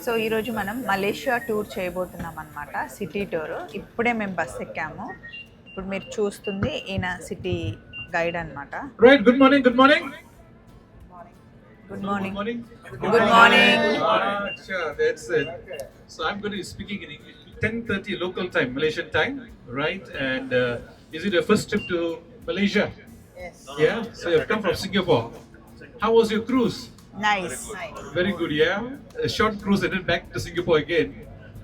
So ఈరోజు మనం Malaysia tour చేయబోతున్నాం అన్నమాట. City tour. ఇప్పుడే మేము బస్ ఎక్కాము. ఇప్పుడు మీరు చూస్తుంది ఈయన సిటీ గైడ్ అన్నమాట. Right. Good morning. Good morning. Good morning. Good morning. That's it. So I'm going to be speaking in English. 10:30 local time, Malaysian time, right? And is it your first trip to Malaysia? Yes. Yeah. So you've come from Singapore. How was your cruise? Nice. Very good. Yeah. A short cruise and then back to Singapore again.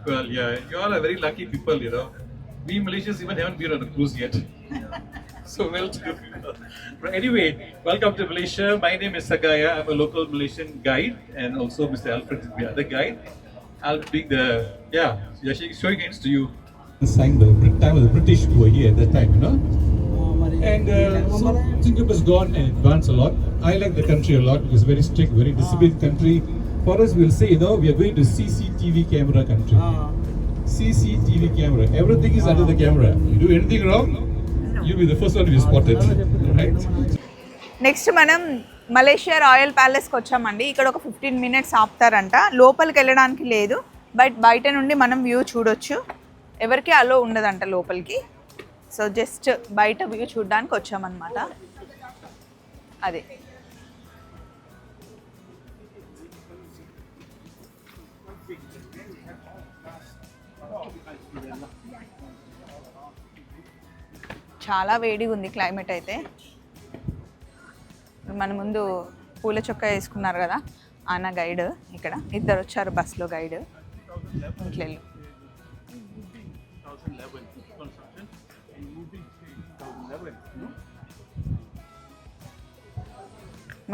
Well, yeah. You all are very lucky people, you know. We Malaysians even haven't been on a cruise yet. So well to do. But anyway, welcome to Malaysia. My name is Sagaya. I'm a local Malaysian guide, and also Mr. Alfred is the other guide. I'll be showing hands to you. Signed the time of the British who were here at that time, you know. And so Singapore has gone and advanced a lot. I like the country a lot. It's very strict, very disciplined country. For us, we'll say, you know, we are going to CCTV camera country. CCTV camera. Everything is under the camera. You do anything wrong, you'll be the first one to be spotted. Right? Next మనం Malaysia royal ప్యాలెస్కి వచ్చామండి. ఇక్కడ ఒక 15 minutes ఆపుతారంట. లోపలికి వెళ్ళడానికి లేదు, but బయట నుండి మనం వ్యూ చూడొచ్చు. ఎవరికి అలో ఉండదంట లోపలికి. సో జస్ట్ బయట వ్యూ చూడడానికి వచ్చామన్నమాట. అదే చాలా వేడిగా ఉంది క్లైమేట్ అయితే. మన ముందు పూల చొక్కా వేసుకున్నారు కదా ఆయన గైడ్. ఇక్కడ ఇద్దరు వచ్చారు బస్లో గైడ్. ఇంట్లో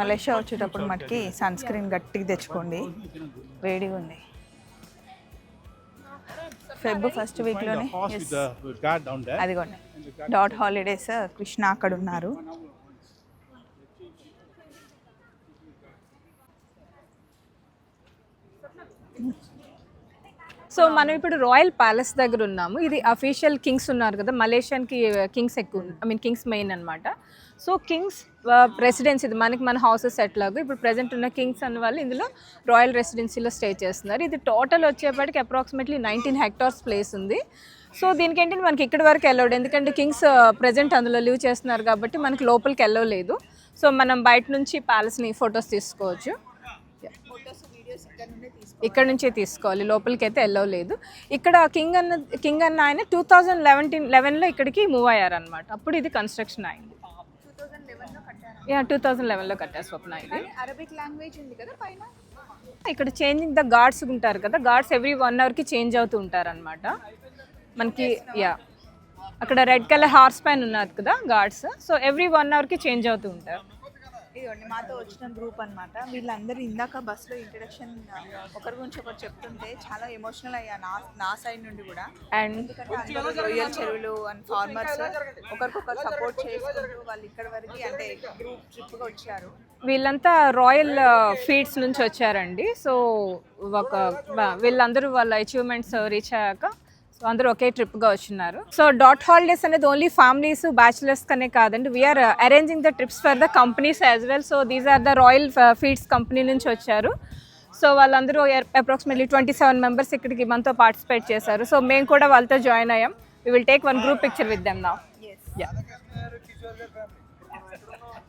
మలేషియా వచ్చేటప్పుడు మటుకి సన్ స్క్రీన్ గట్టిగా తెచ్చుకోండి, వేడిగా ఉంది. ఫెబ్ ఫస్ట్ వీక్లోనే అదిగోండి డాట్ హాలిడేస్ కృష్ణ అక్కడ ఉన్నారు. సో మనం ఇప్పుడు రాయల్ ప్యాలెస్ దగ్గర ఉన్నాము. ఇది అఫీషియల్ కింగ్స్ ఉన్నారు కదా, మలేషియన్కి కింగ్స్ ఎక్కువ, ఐ మీన్ కింగ్స్ మెయిన్ అనమాట. సో కింగ్స్ రెసిడెన్సీ ఇది మన హౌసెస్ ఎట్లాగో ఇప్పుడు ప్రజెంట్ ఉన్న కింగ్స్ అన్న వాళ్ళు ఇందులో రాయల్ రెసిడెన్సీలో స్టే చేస్తున్నారు. ఇది టోటల్ వచ్చేప్పటికి అప్రాక్సిమేట్లీ 19 hectares ప్లేస్ ఉంది. సో దీనికి ఏంటంటే మనకి ఇక్కడి వరకు వెళ్ళవడు, ఎందుకంటే కింగ్స్ ప్రజెంట్ అందులో లివ్ చేస్తున్నారు కాబట్టి మనకి లోపలికి వెళ్ళలేదు. సో మనం బయట నుంచి ప్యాలెస్ని ఫొటోస్ తీసుకోవచ్చు. ఇక్కడ నుంచే తీసుకోవాలి, లోపలికి అయితే వెళ్ళలేదు. ఇక్కడ కింగ్ అన్న ఆయన 2011లో ఇక్కడికి మూవ్ అయ్యారనమాట. అప్పుడు ఇది కన్స్ట్రక్షన్ అయింది. 2011లో కట్టారు స్వప్న. ఇది అరబిక్ లాంగ్వేజ్ ఉంది కదా పైన. ఇక్కడ చేంజింగ్ ద గార్డ్స్ ఉంటారు కదా, గార్డ్స్ ఎవ్రీ 1 hourకి చేంజ్ అవుతూ ఉంటారు అనమాట మనకి. అక్కడ రెడ్ కలర్ హార్స్ పైన ఉన్నారు కదా గార్డ్స్, సో ఎవ్రీ 1 hourకి చేంజ్ అవుతూ ఉంటారు. ఇదిగోండి మాతో వచ్చిన గ్రూప్ అనమాట. వీళ్ళందరూ ఇందాక బస్సులో ఇంట్రడక్షన్ ఒకరి గురించి ఒకరు చెప్తుంటే చాలా ఎమోషనల్ అయ్యా నా సైడ్ నుండి కూడా. అండ్ ఎందుకంటే అందరూ రొయ్యల చెరువులు అండ్ ఫార్మర్స్ ఒకరికొకరు సపోర్ట్ చేసుకుంటూ వాళ్ళు ఇక్కడ వరకు అంటే గ్రూప్ ట్రిప్గా వచ్చారు. వీళ్ళంతా రాయల్ ఫీడ్స్ నుంచి వచ్చారండి. సో వీళ్ళందరూ వాళ్ళ అచీవ్మెంట్స్ రీచ్ అయ్యాక సో అందరూ ఒకే ట్రిప్గా వచ్చినారు. సో డాట్ హాలిడేస్ అనేది ఓన్లీ ఫ్యామిలీస్ బ్యాచులర్స్ కనే కాదండి, we are arranging the trips for the companies as well. So these are the royal feeds company నుంచి వచ్చారు. సో వాళ్ళందరూ అప్రాక్సిమేట్లీ 27 members ఇక్కడికి మనతో పార్టిసిపేట్ చేశారు. సో మేము కూడా వాళ్ళతో జాయిన్ అయ్యాం. We will take 1 group picture with them now.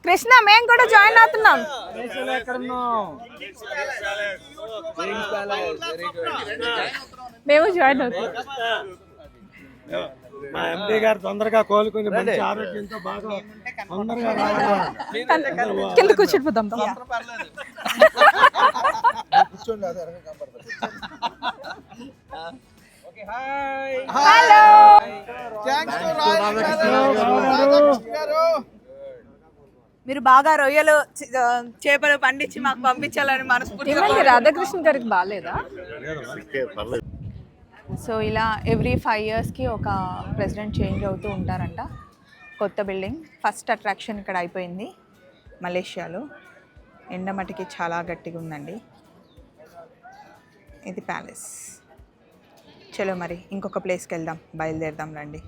Krishna మేము కూడా జాయిన్ అవుతున్నాం. మేము జాయిన్ అవుతున్నాం. మా ఎంపీ గారు తొందరగా కోలుకుని మంచి ఆరోగ్యంతో బాగా తొందరగా కింద కూర్చోపోతాం. హలో, మీరు బాగా రొయ్యలు చేపలు పండించి మాకు పంపించాలని మనస్ఫూర్తిగా. రాధాకృష్ణ గారికి బాగాలేదా? సో ఇలా ఎవ్రీ 5 yearsకి ఒక ప్రెసిడెంట్ చేంజ్ అవుతూ ఉంటారంట. కొత్త బిల్డింగ్ ఫస్ట్ అట్రాక్షన్ ఇక్కడ అయిపోయింది మలేషియాలో. ఎండమటికి చాలా గట్టిగా ఉందండి. ఇది ప్యాలెస్. చలో మరి ఇంకొక ప్లేస్కి వెళ్దాం, బయలుదేరదాం రండి.